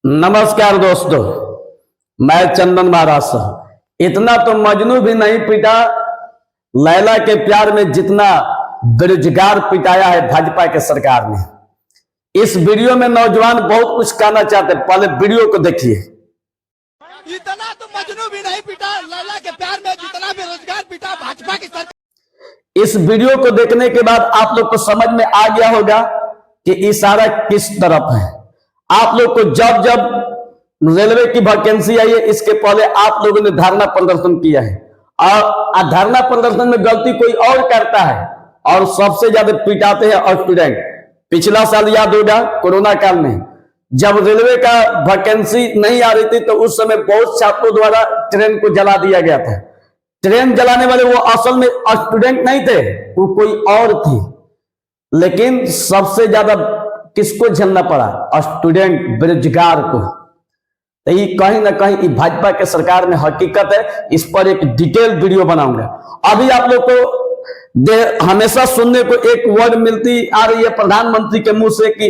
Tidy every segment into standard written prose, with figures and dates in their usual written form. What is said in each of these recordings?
नमस्कार दोस्तों, मैं चंदन महाराज। इतना तो मजनू भी नहीं पिटा लैला के प्यार में जितना बेरोजगार पिटाया है भाजपा के सरकार ने। इस वीडियो में नौजवान बहुत कुछ कहना चाहते हैं, पहले वीडियो को देखिए। इतना तो मजनू भी नहीं पिटा लैला के प्यार में जितना बेरोजगार पिटा भाजपा की सरकार। इस वीडियो को देखने के बाद आप लोग को समझ में आ गया होगा कि इशारा किस तरफ है। आप लोग को जब जब रेलवे की वैकेंसी आई है, इसके पहले आप लोगों ने धरना प्रदर्शन किया है और धरना प्रदर्शन में गलती कोई और करता है और सबसे ज्यादा पिटाते हैं स्टूडेंट। पिछला साल याद होगा, कोरोना काल में जब रेलवे का वैकेंसी नहीं आ रही थी तो उस समय बहुत छात्रों द्वारा ट्रेन को जला दिया गया था। ट्रेन जलाने वाले वो असल में स्टूडेंट नहीं थे, वो कोई और थी। लेकिन सबसे ज्यादा किसको झेलना पड़ा? स्टूडेंट, बेरोजगार को। तो ये कहीं ना कहीं भाजपा के सरकार में हकीकत है। इस पर एक डिटेल वीडियो बनाऊंगा। अभी आप लोग को हमेशा सुनने को एक वर्ड मिलती आ रही है प्रधानमंत्री के मुंह से कि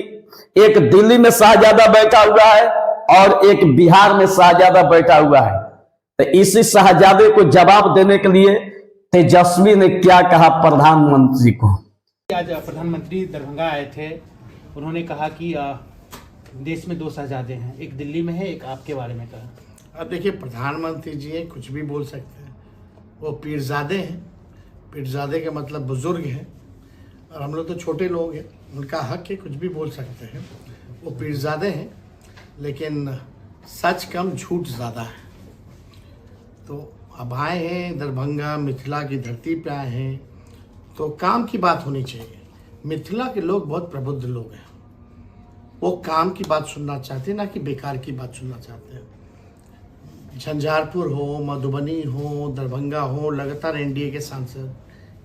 एक दिल्ली में शाहजादा बैठा हुआ है और एक बिहार में शाहजादा बैठा हुआ है। तो इसी शाहजादे को जवाब देने के लिए तेजस्वी ने क्या कहा प्रधानमंत्री को। आज प्रधानमंत्री दरभंगा आए थे। उन्होंने कहा कि देश में 2 शहजादे हैं, एक दिल्ली में है, एक आपके बारे में कहा। अब देखिए, प्रधानमंत्री जी कुछ भी बोल सकते हैं। वो पीरजादे हैं। पीरजादे का मतलब बुजुर्ग हैं और हम लोग तो छोटे लोग हैं, उनका हक है, कुछ भी बोल सकते हैं। वो पीरजादे हैं, लेकिन सच कम झूठ ज़्यादा है। तो अब आए हैं दरभंगा, मिथिला की धरती पे आए हैं, तो काम की बात होनी चाहिए। मिथिला के लोग बहुत प्रबुद्ध लोग हैं, वो काम की बात सुनना चाहते हैं, ना कि बेकार की बात सुनना चाहते हैं। झंझारपुर हो, मधुबनी हो, दरभंगा हो, लगातार एनडीए के सांसद,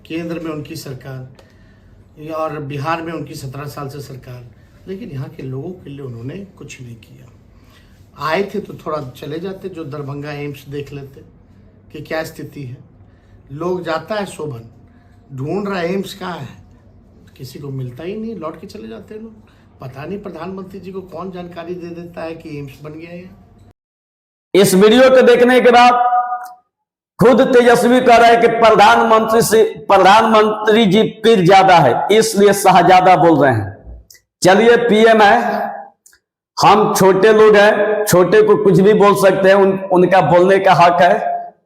केंद्र में उनकी सरकार और बिहार में उनकी 17 साल से सरकार, लेकिन यहाँ के लोगों के लिए उन्होंने कुछ नहीं किया। आए थे तो थोड़ा चले जाते, जो दरभंगा एम्स देख लेते कि क्या स्थिति है। लोग जाता है शोभन, ढूंढ रहा है एम्स कहाँ है, किसी को मिलता ही नहीं, लौट के चले जाते हैं लोग। पता नहीं प्रधानमंत्री जी को कौन जानकारी दे देता है कि एम्स बन गया है। इस वीडियो को देखने के बाद खुद तेजस्वी कह रहे हैं कि प्रधानमंत्री जी पीर ज्यादा है, इसलिए शाहजादा बोल रहे हैं। चलिए, पीएम है, हम छोटे लोग हैं, छोटे को कुछ भी बोल सकते हैं, उनका बोलने का हक है,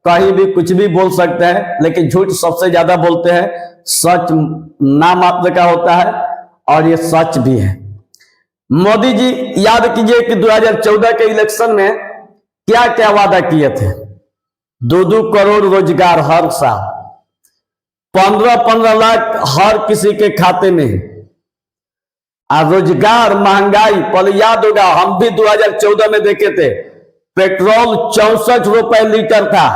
कहीं भी कुछ भी बोल सकते हैं। लेकिन झूठ सबसे ज्यादा बोलते हैं, सच नामात्र का होता है और ये सच भी है। मोदी जी याद कीजिए कि 2014 के इलेक्शन में क्या क्या वादा किए थे। 2-2 करोड़ रोजगार हर साल, 15-15 लाख हर किसी के खाते में। और रोजगार, महंगाई, पहले याद होगा, हम भी 2014 में देखे थे, पेट्रोल 64 रुपए लीटर था।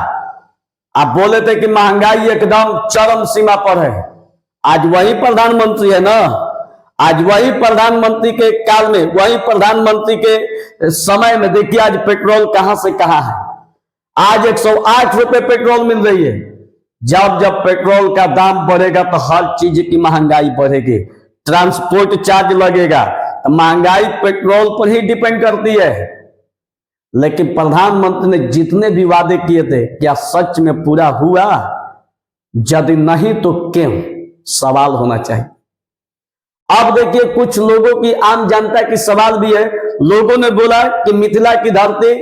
आप बोले थे कि महंगाई एकदम चरम सीमा पर है। आज वही प्रधानमंत्री है ना, आज वही प्रधानमंत्री के काल में, वही प्रधानमंत्री के समय में देखिए आज पेट्रोल कहां से कहां है। आज 108 रुपए पेट्रोल मिल रही है। जब जब पेट्रोल का दाम बढ़ेगा तो हर चीज की महंगाई बढ़ेगी, ट्रांसपोर्ट चार्ज लगेगा, तो महंगाई पेट्रोल पर ही डिपेंड करती है। लेकिन प्रधानमंत्री ने जितने भी वादे किए थे, क्या सच में पूरा हुआ? यदि नहीं तो क्यों, सवाल होना चाहिए। अब देखिए, कुछ लोगों की, आम जनता की सवाल भी है। लोगों ने बोला कि मिथिला की धरती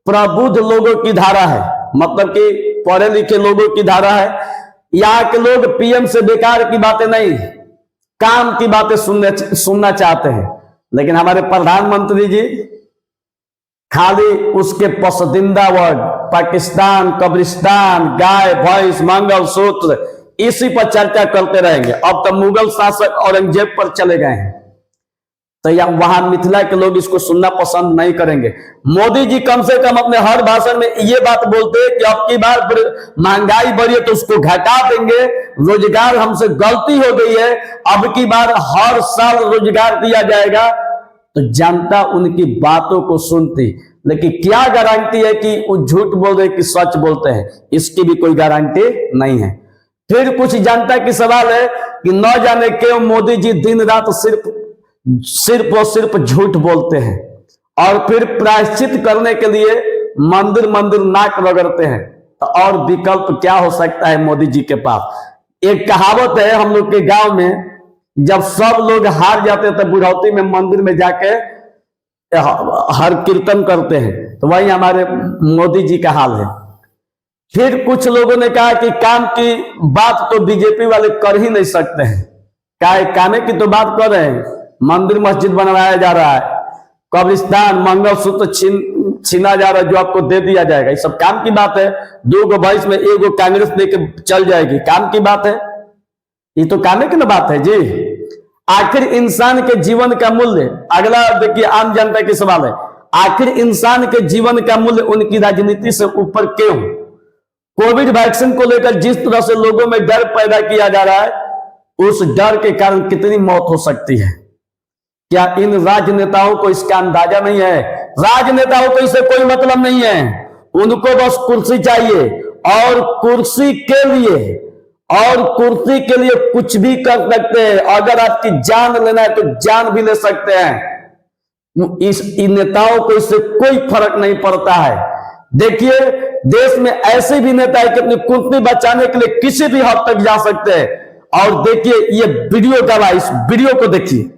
प्रबुद्ध लोगों की धारा है, मतलब कि पढ़े लिखे लोगों की धारा है। यहाँ के लोग पीएम से बेकार की बातें नहीं, काम की बातें सुनना चाहते हैं। लेकिन हमारे प्रधानमंत्री जी खाली उसके पसंदीदा वर्ड पाकिस्तान, कब्रिस्तान, गाय भैंस, मंगलसूत्र, इसी पर चर्चा करते रहेंगे। अब तो मुगल शासक औरंगजेब पर चले गए हैं, तो या वहां मिथिला के लोग इसको सुनना पसंद नहीं करेंगे। मोदी जी कम से कम अपने हर भाषण में ये बात बोलते हैं कि अब की बार महंगाई बढ़ी है तो उसको घटा देंगे, रोजगार हमसे गलती हो गई है, अब की बार हर साल रोजगार दिया जाएगा। तो जनता उनकी बातों को सुनती, लेकिन क्या गारंटी है कि वो झूठ बोल रहे कि सच बोलते हैं? इसकी भी कोई गारंटी नहीं है। फिर कुछ जनता की सवाल है कि न जाने क्यों मोदी जी दिन रात सिर्फ और सिर्फ झूठ बोलते हैं और फिर प्रायश्चित करने के लिए मंदिर मंदिर नाक रगड़ते हैं। तो और विकल्प क्या हो सकता है मोदी जी के पास? एक कहावत है हम लोग के गांव में, जब सब लोग हार जाते थे बुढ़ौती में मंदिर में जाके हर कीर्तन करते हैं, तो वही हमारे मोदी जी का हाल है। फिर कुछ लोगों ने कहा कि काम की बात तो बीजेपी वाले कर ही नहीं सकते हैं। कामे की तो बात कर रहे हैं, मंदिर मस्जिद बनवाया जा रहा है, कब्रिस्तान मंगलसूत्र छीना जा रहा है जो आपको दे दिया जाएगा, ये सब काम की बात है। 2 गो भैंस में 1 गो कांग्रेस लेके चल जाएगी, काम की बात है, ये तो कामे की ना बात है जी। आखिर इंसान के जीवन का मूल्य, अगला देखिए आम जनता के सवाल है, आखिर इंसान के जीवन का मूल्य उनकी राजनीति से ऊपर क्यों? कोविड वैक्सीन को लेकर जिस तरह से लोगों में डर पैदा किया जा रहा है, उस डर के कारण कितनी मौत हो सकती है। क्या इन राजनेताओं को इसका अंदाजा नहीं है? राजनेताओं को इससे कोई मतलब नहीं है, उनको बस कुर्सी चाहिए और कुर्सी के लिए कुछ भी कर सकते हैं। अगर आपकी जान लेना है तो जान भी ले सकते हैं। इन नेताओं को इससे कोई फर्क नहीं पड़ता है। देखिए देश में ऐसे भी नेता है कि अपनी कुर्सी बचाने के लिए किसी भी हद तक जा सकते हैं। और देखिए ये वीडियो गवाह, इस वीडियो को देखिए।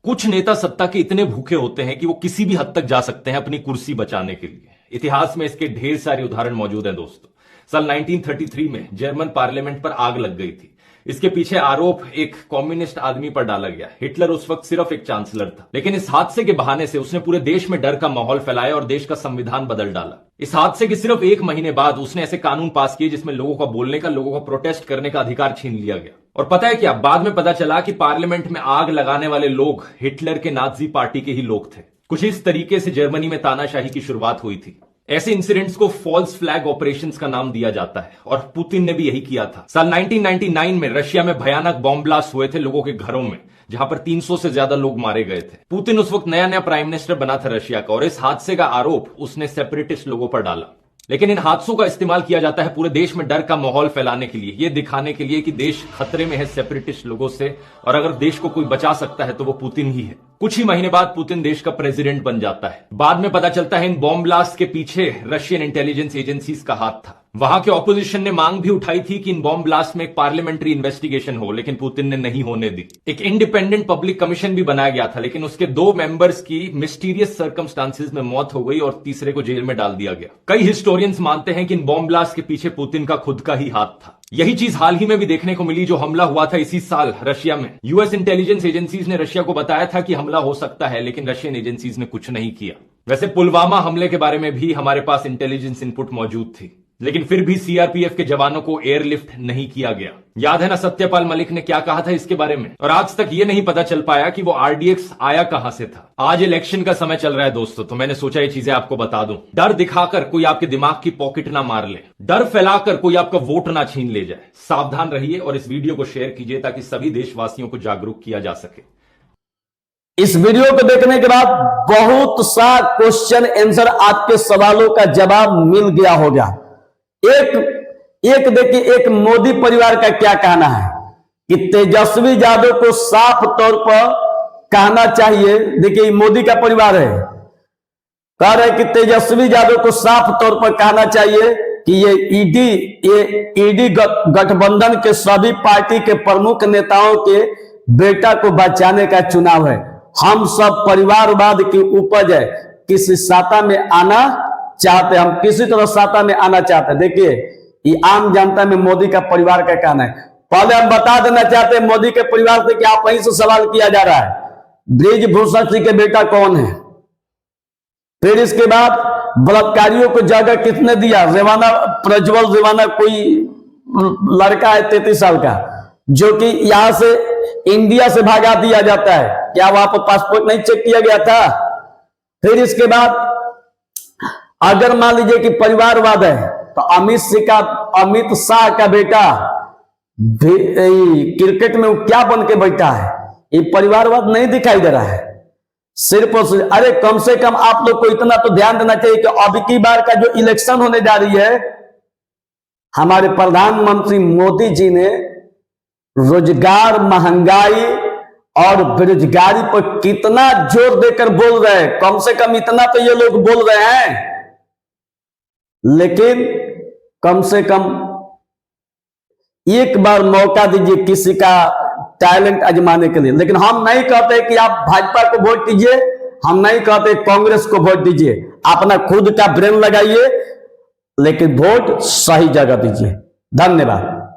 कुछ नेता सत्ता के इतने भूखे होते हैं कि वो किसी भी हद तक जा सकते हैं अपनी कुर्सी बचाने के लिए। इतिहास में इसके ढेर सारे उदाहरण मौजूद हैं दोस्तों। साल 1933 में जर्मन पार्लियामेंट पर आग लग गई थी। इसके पीछे आरोप एक कम्युनिस्ट आदमी पर डाला गया। हिटलर उस वक्त सिर्फ एक चांसलर था, लेकिन इस हादसे के बहाने से उसने पूरे देश में डर का माहौल फैलाया और देश का संविधान बदल डाला। इस हादसे के सिर्फ 1 महीने बाद उसने ऐसे कानून पास किए जिसमें लोगों का बोलने का, लोगों का प्रोटेस्ट करने का अधिकार छीन लिया गया। और पता है क्या, बाद में पता चला कि पार्लियामेंट में आग लगाने वाले लोग हिटलर के नाजी पार्टी के ही लोग थे। कुछ इस तरीके से जर्मनी में तानाशाही की शुरुआत हुई थी। ऐसे इंसिडेंट्स को फॉल्स फ्लैग ऑपरेशंस का नाम दिया जाता है और पुतिन ने भी यही किया था। साल 1999 में रशिया में भयानक बॉम्ब ब्लास्ट हुए थे लोगों के घरों में, जहां पर 300 से ज्यादा लोग मारे गए थे। पुतिन उस वक्त नया प्राइम मिनिस्टर बना था रशिया का, और इस हादसे का आरोप उसने सेपरेटिस्ट लोगों पर डाला। लेकिन इन हादसों का इस्तेमाल किया जाता है पूरे देश में डर का माहौल फैलाने के लिए, ये दिखाने के लिए कि देश खतरे में है सेपरेटिस्ट लोगों से, और अगर देश को कोई बचा सकता है तो वो पुतिन ही है। कुछ ही महीने बाद पुतिन देश का प्रेसिडेंट बन जाता है। बाद में पता चलता है इन बॉम्ब ब्लास्ट के पीछे रशियन इंटेलिजेंस एजेंसीज का हाथ था। वहां के ऑपोजिशन ने मांग भी उठाई थी कि इन बॉम्ब ब्लास्ट में एक पार्लियामेंट्री इन्वेस्टिगेशन हो, लेकिन पुतिन ने नहीं होने दी। एक इंडिपेंडेंट पब्लिक कमीशन भी बनाया गया था, लेकिन उसके 2 मेंबर्स की मिस्टीरियस सर्कमस्टांसेस में मौत हो गई और तीसरे को जेल में डाल दिया गया। कई हिस्टोरियंस मानते हैं कि इन बॉम्ब ब्लास्ट के पीछे पुतिन का खुद का ही हाथ था। यही चीज हाल ही में भी देखने को मिली, जो हमला हुआ था इसी साल रशिया में। यूएस इंटेलिजेंस एजेंसीज ने रशिया को बताया था कि हमला हो सकता है, लेकिन रशियन एजेंसीज ने कुछ नहीं किया। वैसे पुलवामा हमले के बारे में भी हमारे पास इंटेलिजेंस इनपुट मौजूद थी, लेकिन फिर भी सीआरपीएफ के जवानों को एयरलिफ्ट नहीं किया गया। याद है ना सत्यपाल मलिक ने क्या कहा था इसके बारे में? और आज तक ये नहीं पता चल पाया कि वो आरडीएक्स आया कहां से था। आज इलेक्शन का समय चल रहा है दोस्तों, तो मैंने सोचा ये चीजें आपको बता दूं। डर दिखाकर कोई आपके दिमाग की पॉकेट ना मार ले, डर फैलाकर कोई आपका वोट ना छीन ले जाए। सावधान रहिए और इस वीडियो को शेयर कीजिए ताकि सभी देशवासियों को जागरूक किया जा सके। इस वीडियो को देखने के बाद बहुत सा क्वेश्चन आंसर, आपके सवालों का जवाब मिल गया होगा। एक देखिए, एक मोदी परिवार का क्या कहना है कि तेजस्वी यादव को साफ तौर पर कहना चाहिए। देखिए मोदी का परिवार है, कह रहे कि तेजस्वी यादव को साफ तौर पर कहना चाहिए कि ये ईडी गठबंधन के सभी पार्टी के प्रमुख नेताओं के बेटा को बचाने का चुनाव है। हम सब परिवारवाद की उपज है, किसी सत्ता में आना चाहते, हम किसी तरह सत्ता में आना चाहते हैं। देखिए ये आम जनता में मोदी का परिवार का कहना है। पहले हम बता देना चाहते हैं मोदी के परिवार से कि आप वहीं से सवाल किया जा रहा है, ब्रिजभूषण सिंह के बेटा कौन है? फिर इसके बाद बलात्कारियों को जगह किसने दिया? प्रज्वल रेवाना कोई लड़का है 33 साल का, जो कि यहां से इंडिया से भागा दिया जाता है। क्या वहां पर पासपोर्ट नहीं चेक किया गया था? फिर इसके बाद अगर मान लीजिए कि परिवारवाद है तो अमित शाह का बेटा क्रिकेट में क्या बन के बैठा है? ये परिवारवाद नहीं दिखाई दे रहा है। सिर्फ अरे कम से कम आप लोग को इतना तो ध्यान देना चाहिए कि अब की बार का जो इलेक्शन होने जा रही है, हमारे प्रधानमंत्री मोदी जी ने रोजगार, महंगाई और बेरोजगारी पर कितना जोर देकर बोल रहे हैं, कम से कम इतना तो ये लोग बोल रहे हैं। लेकिन कम से कम एक बार मौका दीजिए किसी का टैलेंट आजमाने के लिए। लेकिन हम नहीं कहते कि आप भाजपा को वोट दीजिए, हम नहीं कहते कांग्रेस को वोट दीजिए, अपना खुद का ब्रेन लगाइए, लेकिन वोट सही जगह दीजिए। धन्यवाद।